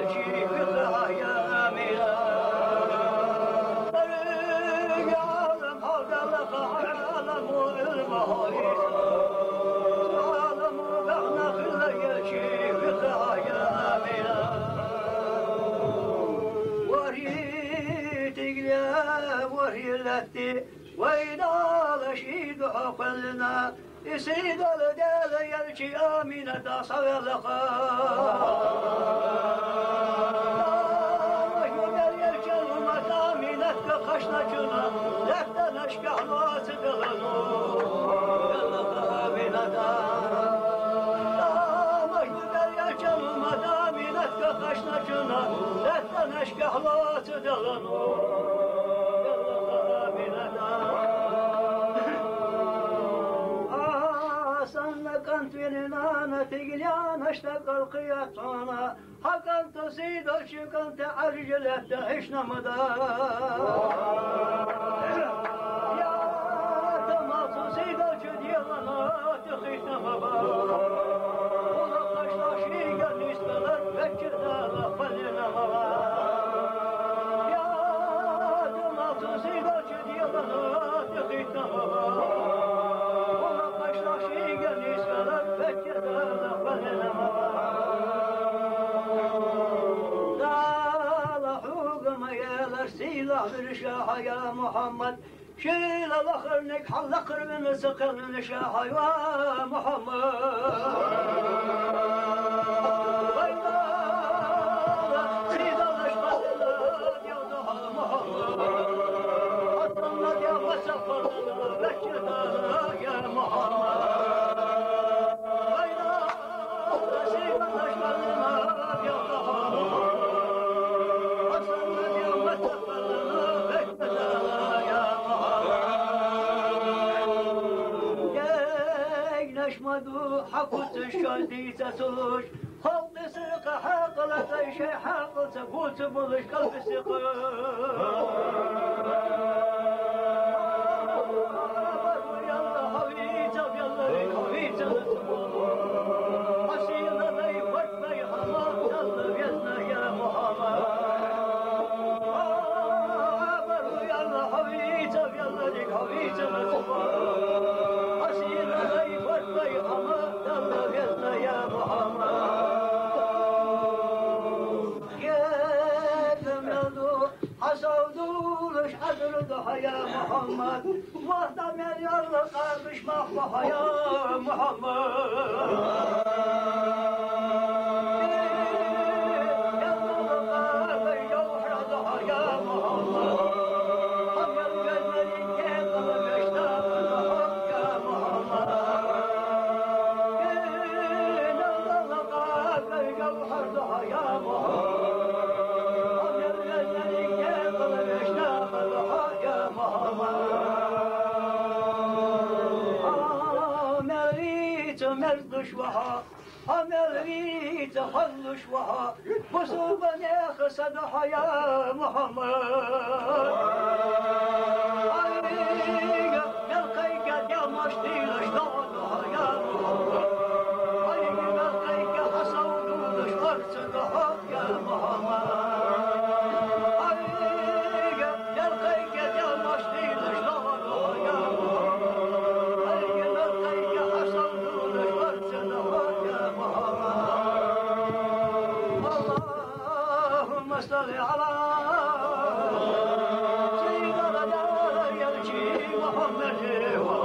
يلشي بخايا ميلا يعلم هذا لك عالم المهايس عالم بغنا خلا يلشي بخايا ميلا وريت قلاب وريلتي وإذا لشيد عقلنا يسيد الدال يلشي آمنة صغر لقاء يلشي المت آمنة كخشنا جنا لفتا نشكح ناس دلنو آمنة يلشي المت آمنة كخشنا جنا لفتا نشكح ناس دلنو كنت ولنا تقليان اشتق القياطانا حقا تصيد الشكنت عرجلة تعيشنا مدى يا تما تصيد الجديانا تخيشنا مبا ولقش تشيق النسبة فكرنا لخلنا مبا يا تما تصيد الجديانا تخيشنا مبا سيلا برشاحة يا محمد شيل الأخرنك حلقر من سقر من شاحة يا محمد سيلا الأشقال يا محمد أطلنا يا وسفر بشرنا يا محمد سيلا الأشقال يا محمد نشمدو حقوت الشادي تسوش خلط سرق حاقلة شي حاقل تبوت بلش قلب سقر يلا حويتا يلا حويتا حسينا ذي فتنا يا حمام يلا بيتنا يا محمد يلا حويتا يلا حويتا حسينا ذي فتنا يا حمام يلا بيتنا يا محمد حصودولش حضر ضحى يا محمد واهدم يلا قابش مخبح يا محمد مرضشوها أمريت خلشوها بصوبا يا خسدها يا محمد أيها يلقيك يا مشتيل اشتغلها يا محمد أيها يلقيك حصودولش أرسلها يا محمد أيها يلقيك يا مشتيل اشتغلها يا محمد اللهم صل على سيدنا يا محمد